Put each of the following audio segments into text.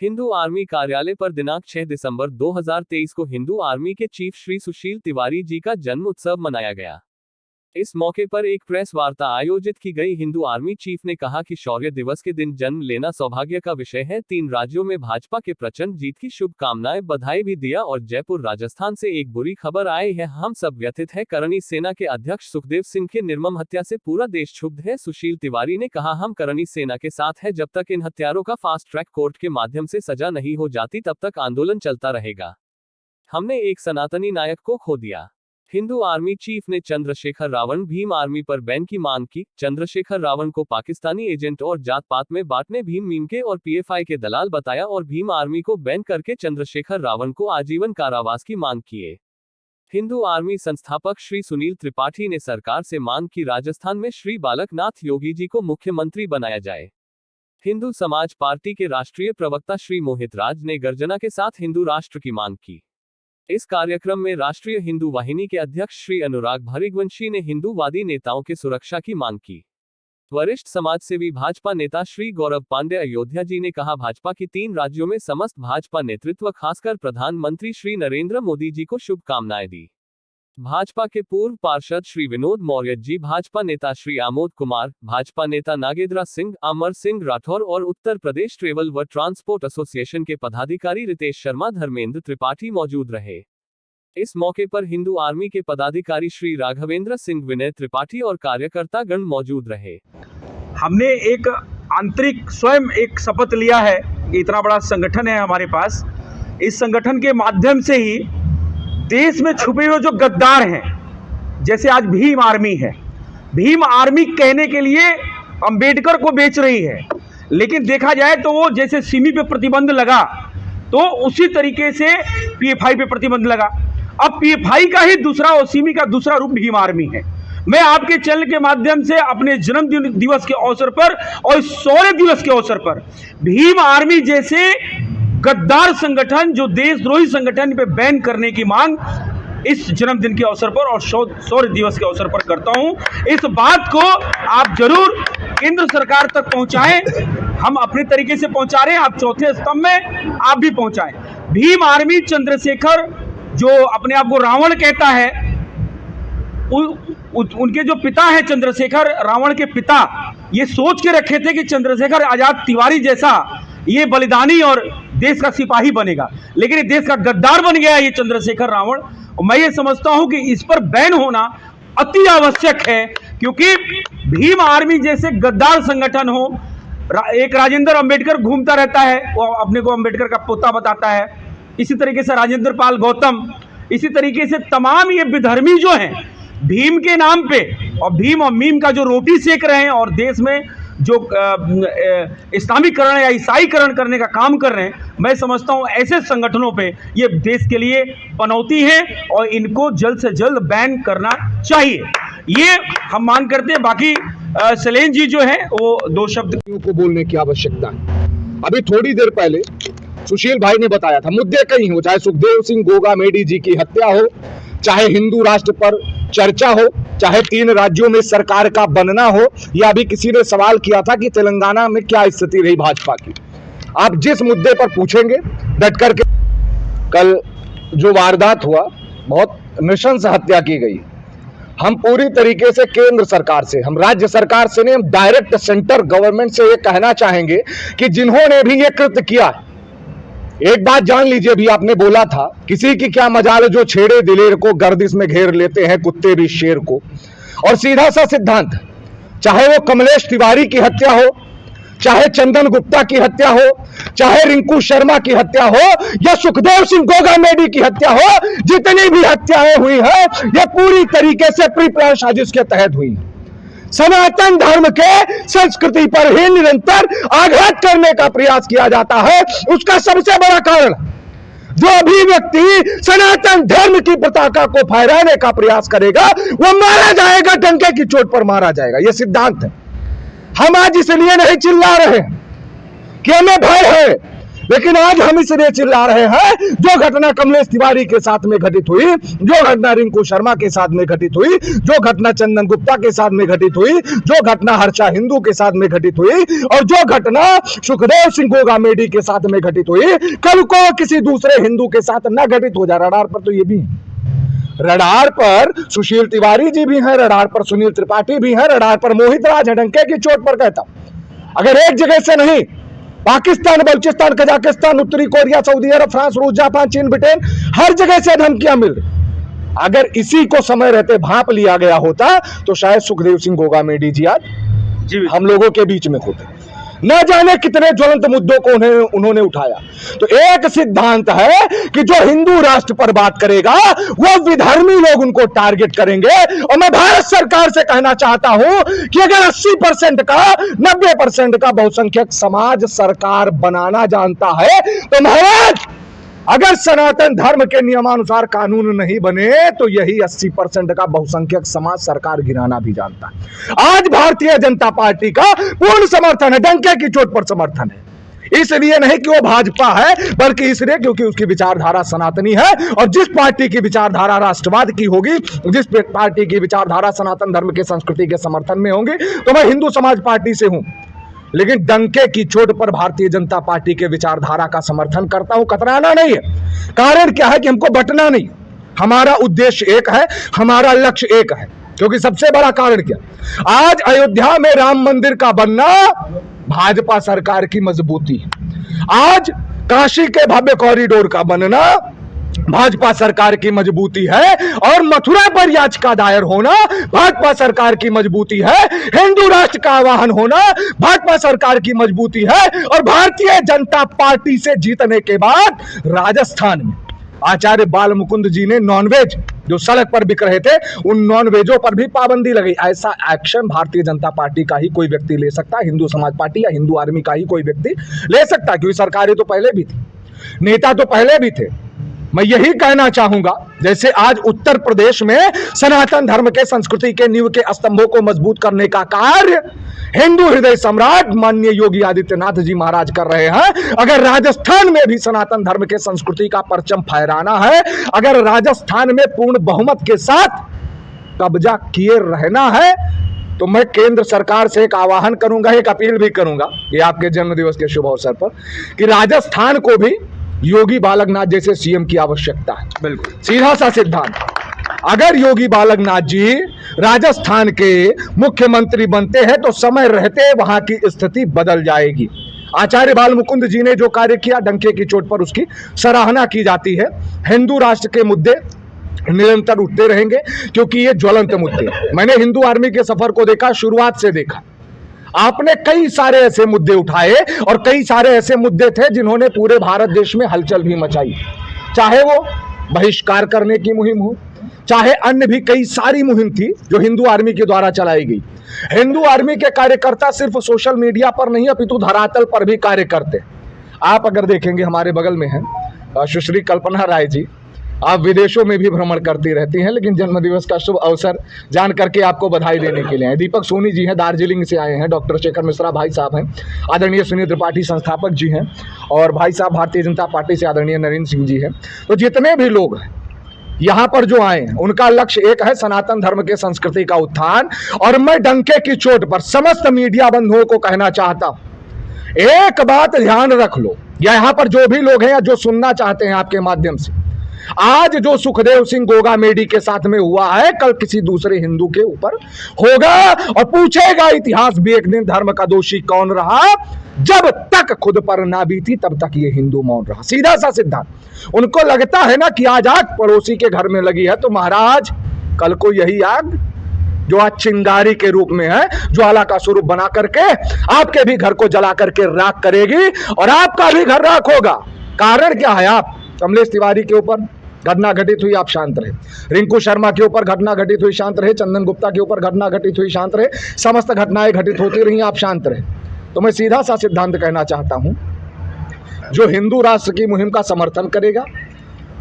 Hindu army कार्यालय पर दिनांक 6 दिसंबर 2023 को हिंदू आर्मी के चीफ श्री सुशील तिवारी जी का जन्म उत्सव मनाया गया। इस मौके पर एक प्रेस वार्ता आयोजित की गई। हिंदू आर्मी चीफ ने कहा कि शौर्य दिवस के दिन जन्म लेना सौभाग्य का विषय है। 3 राज्यों में भाजपा के प्रचंड जीत की शुभकामनाएं, बधाई भी दिया और जयपुर राजस्थान से एक बुरी खबर आई है। हम सब व्यथित है। करनी सेना के अध्यक्ष सुखदेव सिंह के निर्मम हत्या से पूरा देश क्षुब्ध है। सुशील तिवारी ने कहा, हम करनी सेना के साथ है। जब तक इन हत्यारों का फास्ट ट्रैक कोर्ट के माध्यम से सजा नहीं हो जाती तब तक आंदोलन चलता रहेगा। हमने एक सनातनी नायक को खो दिया। हिंदू आर्मी चीफ ने चंद्रशेखर रावण भीम आर्मी पर बैन की मांग की। चंद्रशेखर रावण को पाकिस्तानी एजेंट और जात पात में बांटने, भीम मीम के और पीएफआई के दलाल बताया और भीम आर्मी को बैन करके चंद्रशेखर रावण को आजीवन कारावास की मांग किए। हिंदू आर्मी संस्थापक श्री सुनील त्रिपाठी ने सरकार से मांग की, राजस्थान में श्री बालकनाथ योगी जी को मुख्यमंत्री बनाया जाए। हिंदू समाज पार्टी के राष्ट्रीय प्रवक्ता श्री मोहित राज ने गर्जना के साथ हिंदू राष्ट्र की मांग की। इस कार्यक्रम में राष्ट्रीय हिंदू वाहिनी के अध्यक्ष श्री अनुराग भरिगवंशी ने हिंदूवादी नेताओं की सुरक्षा की मांग की। वरिष्ठ समाजसेवी भाजपा नेता श्री गौरव पांडे अयोध्या जी ने कहा, भाजपा की 3 राज्यों में समस्त भाजपा नेतृत्व खासकर प्रधानमंत्री श्री नरेंद्र मोदी जी को शुभकामनाएं दी। भाजपा के पूर्व पार्षद श्री विनोद मौर्य जी, भाजपा नेता श्री आमोद कुमार, भाजपा नेता नागेंद्र सिंह, अमर सिंह राठौर और उत्तर प्रदेश ट्रेवल व ट्रांसपोर्ट एसोसिएशन के पदाधिकारी रितेश शर्मा, धर्मेंद्र त्रिपाठी मौजूद रहे। इस मौके पर हिंदू आर्मी के पदाधिकारी श्री राघवेंद्र सिंह, विनय त्रिपाठी और कार्यकर्ता गण मौजूद रहे। हमने एक आंतरिक स्वयं एक शपथ लिया है कि इतना बड़ा संगठन है हमारे पास, इस संगठन के माध्यम से ही देश में छुपे हुए जो गद्दार हैं, जैसे आज भीम आर्मी है, भीम आर्मी कहने के लिए अंबेडकर को बेच रही है, लेकिन देखा जाए तो वो जैसे सिमी पे प्रतिबंध लगा तो उसी तरीके से पीएफआई पे प्रतिबंध लगा। अब पीएफआई का ही दूसरा और सिमी का दूसरा रूप भीम आर्मी है। मैं आपके चैनल के माध्यम से अपने जन्मदिन दिवस के अवसर पर और शौर्य दिवस के अवसर पर भीम आर्मी जैसे गद्दार संगठन, जो देशद्रोही संगठन पे बैन करने की मांग इस जन्मदिन के अवसर पर और शौर्य दिवस के अवसर पर करता हूं। इस बात को आप जरूर केंद्र सरकार तक पहुंचाएं। हम अपने तरीके से पहुंचा रहे हैं, आप चौथे स्तंभ में आप भी पहुंचाएं। भीम आर्मी चंद्रशेखर, जो अपने आप को रावण कहता है, उनके जो पिता है चंद्रशेखर रावण के पिता, ये सोच के रखे थे कि चंद्रशेखर आजाद तिवारी जैसा ये बलिदानी और देश का सिपाही बनेगा, लेकिन ये देश का गद्दार बन गया ये चंद्रशेखर रावण। और मैं ये समझता हूं कि इस पर बैन होना अति आवश्यक है, क्योंकि भीम आर्मी जैसे गद्दार संगठन हो, एक राजेंद्र अंबेडकर घूमता रहता है, वो अपने को अंबेडकर का पोता बताता है, इसी तरीके से राजेंद्र पाल गौतम, इसी तरीके से तमाम ये विधर्मी जो हैं भीम के नाम पे और भीम और मीम का जो रोटी सेक रहे हैं और देश में जो इस्लामीकरण या ईसाईकरण करने का काम कर रहे हैं, मैं समझता हूं ऐसे संगठनों पे ये देश के लिए पनौती है और इनको जल्द से जल्द बैन करना चाहिए, ये हम मांग करते हैं। बाकी शैलेंद्र जी जो है वो 2 शब्द को बोलने की आवश्यकता है। अभी थोड़ी देर पहले सुशील भाई ने बताया था, मुद्दे कई हो, चाहे सुखदेव सिंह गोगा मेडी जी की हत्या हो, चाहे हिंदू राष्ट्र पर चर्चा हो, चाहे 3 राज्यों में सरकार का बनना हो, या अभी किसी ने सवाल किया था कि तेलंगाना में क्या स्थिति रही भाजपा की। आप जिस मुद्दे पर पूछेंगे डट करके। कल जो वारदात हुआ, बहुत नृशंस हत्या की गई, हम पूरी तरीके से केंद्र सरकार से, हम राज्य सरकार से नहीं, हम डायरेक्ट सेंटर गवर्नमेंट से ये कहना चाहेंगे कि जिन्होंने भी ये कृत्य किया, एक बात जान लीजिए, अभी आपने बोला था किसी की क्या मजाल जो छेड़े दिलेर को, गर्दिश में घेर लेते हैं कुत्ते भी शेर को। और सीधा सा सिद्धांत, चाहे वो कमलेश तिवारी की हत्या हो, चाहे चंदन गुप्ता की हत्या हो, चाहे रिंकू शर्मा की हत्या हो, या सुखदेव सिंह गोगा मेडी की हत्या हो, जितनी भी हत्याएं हुई हैं ये पूरी तरीके से प्री प्लान साजिश के तहत हुई। सनातन धर्म के संस्कृति पर ही निरंतर आघात करने का प्रयास किया जाता है। उसका सबसे बड़ा कारण, जो अभी व्यक्ति सनातन धर्म की पताका को फहराने का प्रयास करेगा वो मारा जाएगा, डंके की चोट पर मारा जाएगा, यह सिद्धांत है। हम आज इसलिए नहीं चिल्ला रहे कि हमें भय है, लेकिन आज हम इसलिए चिल्ला रहे हैं, जो घटना कमलेश तिवारी के साथ में घटित हुई, जो घटना रिंकू शर्मा के साथ में घटित हुई, जो घटना चंदन गुप्ता के साथ में घटित हुई, जो घटना हर्षा हिंदू के साथ में घटित हुई और जो घटना सुखदेव सिंह गोगामेडी के साथ में घटित हुई, कल को किसी दूसरे हिंदू के साथ न घटित हो जाए। रडार पर तो ये भी है, रडार पर सुशील तिवारी जी भी हैं, रडार पर सुनील त्रिपाठी भी हैं, रडार पर मोहित राज है। डंके की चोट पर कहता हूं, अगर एक जगह से नहीं, पाकिस्तान, बलूचिस्तान, कजाकिस्तान, उत्तरी कोरिया, सऊदी अरब, फ्रांस, रूस, जापान, चीन, ब्रिटेन, हर जगह से धमकियां मिल रही। अगर इसी को समय रहते भांप लिया गया होता तो शायद सुखदेव सिंह गोगामेडी जी आज हम लोगों के बीच में होते। न जाने कितने ज्वलंत मुद्दों को उन्होंने उठाया। तो एक सिद्धांत है कि जो हिंदू राष्ट्र पर बात करेगा वो विधर्मी लोग उनको टारगेट करेंगे। और मैं भारत सरकार से कहना चाहता हूं कि अगर 80% का 90% का बहुसंख्यक समाज सरकार बनाना जानता है तो महाराज, अगर सनातन धर्म के नियमानुसार कानून नहीं बने तो यही 80% का बहुसंख्यक समाज सरकार गिराना भी जानता है। आज भारतीय जनता पार्टी का पूर्ण समर्थन है, डंके की चोट पर समर्थन है। इसलिए नहीं कि वो भाजपा है, बल्कि इसलिए क्योंकि उसकी विचारधारा सनातनी है। और जिस पार्टी की विचारधारा राष्ट्रवाद की होगी, जिस पार्टी की विचारधारा सनातन धर्म के संस्कृति के समर्थन में होंगी, तो मैं हिंदू समाज पार्टी से हूं, लेकिन डंके की चोट पर भारतीय जनता पार्टी के विचारधारा का समर्थन करता हूं। कतराना नहीं है। कारण क्या है कि हमको बंटना नहीं, हमारा उद्देश्य एक है, हमारा लक्ष्य एक है। क्योंकि सबसे बड़ा कारण क्या, आज अयोध्या में राम मंदिर का बनना भाजपा सरकार की मजबूती है। आज काशी के भव्य कॉरिडोर का बनना भाजपा सरकार की मजबूती है। और मथुरा पर याचिका दायर होना भाजपा सरकार की मजबूती है। हिंदू राष्ट्र का आह्वान होना भाजपा सरकार की मजबूती है। और भारतीय जनता पार्टी से जीतने के बाद राजस्थान में आचार्य बाल मुकुंद जी ने नॉनवेज जो सड़क पर बिक रहे थे, उन नॉनवेजों पर भी पाबंदी लगी। ऐसा एक्शन भारतीय जनता पार्टी का ही कोई व्यक्ति ले सकता है, हिंदू समाज पार्टी या हिंदू आर्मी का ही कोई व्यक्ति ले सकता है, क्योंकि सरकारें तो पहले भी थी, नेता तो पहले भी थे। मैं यही कहना चाहूंगा, जैसे आज उत्तर प्रदेश में सनातन धर्म के संस्कृति के नींव के स्तंभों को मजबूत करने का कार्य हिंदू हृदय सम्राट माननीय योगी आदित्यनाथ जी महाराज कर रहे हैं, अगर राजस्थान में भी सनातन धर्म के संस्कृति का परचम फहराना है, अगर राजस्थान में पूर्ण बहुमत के साथ कब्जा किए रहना है, तो मैं केंद्र सरकार से एक आह्वान करूंगा, एक अपील भी करूंगा, ये आपके जन्मदिवस के शुभ अवसर पर, कि राजस्थान को भी योगी बालकनाथ जैसे सीएम की आवश्यकता है। बिल्कुल सीधा सा सिद्धांत, अगर योगी बालकनाथ जी राजस्थान के मुख्यमंत्री बनते हैं तो समय रहते वहां की स्थिति बदल जाएगी। आचार्य बाल मुकुंद जी ने जो कार्य किया, डंके की चोट पर उसकी सराहना की जाती है। हिंदू राष्ट्र के मुद्दे निरंतर उठते रहेंगे क्योंकि ये ज्वलंत मुद्दे। मैंने हिंदू आर्मी के सफर को देखा, शुरुआत से देखा, आपने कई सारे ऐसे मुद्दे उठाए और कई सारे ऐसे मुद्दे थे जिन्होंने पूरे भारत देश में हलचल भी मचाई, चाहे वो बहिष्कार करने की मुहिम हो, चाहे अन्य भी कई सारी मुहिम थी जो हिंदू आर्मी के द्वारा चलाई गई। हिंदू आर्मी के कार्यकर्ता सिर्फ सोशल मीडिया पर नहीं अपितु धरातल पर भी कार्य करते। आप अगर देखेंगे, हमारे बगल में है सुश्री कल्पना राय जी, आप विदेशों में भी भ्रमण करती रहती हैं, लेकिन जन्मदिवस का शुभ अवसर जान करके आपको बधाई देने के लिए आए। दीपक सोनी जी हैं, दार्जिलिंग से आए हैं। डॉक्टर शेखर मिश्रा भाई साहब हैं, आदरणीय सुनील त्रिपाठी संस्थापक जी हैं, और भाई साहब भारतीय जनता पार्टी से आदरणीय नरेंद्र सिंह जी हैं। तो जितने भी लोग हैं यहाँ पर जो आए हैं, उनका लक्ष्य एक है, सनातन धर्म के संस्कृति का उत्थान। और मैं डंके की चोट पर समस्त मीडिया बंधुओं को कहना चाहता हूँ, एक बात ध्यान रख लो, या यहाँ पर जो भी लोग हैं या जो सुनना चाहते हैं आपके माध्यम से, आज जो सुखदेव सिंह गोगामेडी के साथ में हुआ है, कल किसी दूसरे हिंदू के ऊपर होगा और पूछेगा इतिहास भी एक दिन, धर्म का दोषी कौन रहा। जब तक खुद पर ना बीती तब तक ये हिंदू मौन रहा। सीधा सा सिद्धांत। उनको लगता है ना कि आज आग पड़ोसी के घर में लगी है, तो महाराज कल को यही आग जो आज चिंगारी के रूप में है, ज्वाला का स्वरूप बना करके आपके भी घर को जला करके राख करेगी और आपका भी घर राख होगा। कारण क्या है, आप कमलेश तिवारी के ऊपर घटना घटित हुई, आप शांत रहे। रिंकू शर्मा के ऊपर घटना घटित हुई, शांत रहे। चंदन गुप्ता के ऊपर घटना घटित हुई, शांत रहे। समस्त घटनाएं घटित होती रही, आप शांत रहे। तो मैं सीधा सा सिद्धांत कहना चाहता हूं, जो हिंदू राष्ट्र की मुहिम का समर्थन करेगा,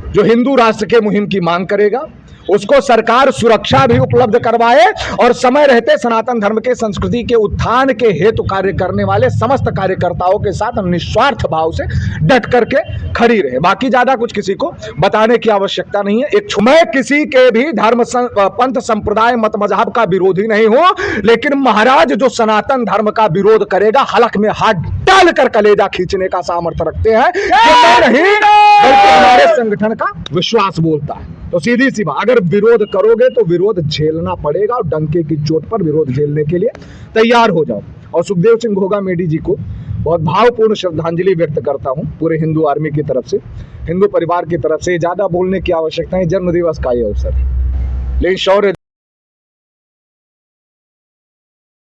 जो हिंदू राष्ट्र के मुहिम की मांग करेगा, उसको सरकार सुरक्षा भी उपलब्ध करवाए और समय रहते सनातन धर्म के संस्कृति के उत्थान के हेतु कार्य करने वाले समस्त कार्यकर्ताओं के साथ निस्वार्थ भाव से डट करके खड़ी रहे। बाकी ज्यादा कुछ किसी को बताने की आवश्यकता नहीं है। मैं किसी के भी धर्म पंथ संप्रदाय मत मजहब का विरोधी नहीं हूं, लेकिन महाराज जो सनातन धर्म का विरोध करेगा हलक में हाथ डालकर कलेजा खींचने का सामर्थ्य रखते हैं, नहीं बल्कि हमारे संगठन का विश्वास बोलता है। तो सीधी सी बात, अगर विरोध करोगे तो विरोध झेलना पड़ेगा और डंके की चोट पर विरोध झेलने के लिए तैयार हो जाओ। और सुखदेव सिंह घोगा मेडी जी को बहुत भावपूर्ण श्रद्धांजलि व्यक्त करता हूं पूरे हिंदू आर्मी की तरफ से, हिंदू परिवार की तरफ से। ज्यादा बोलने की आवश्यकता है, जन्म दिवस का ये अवसर है, लेकिन शौर्य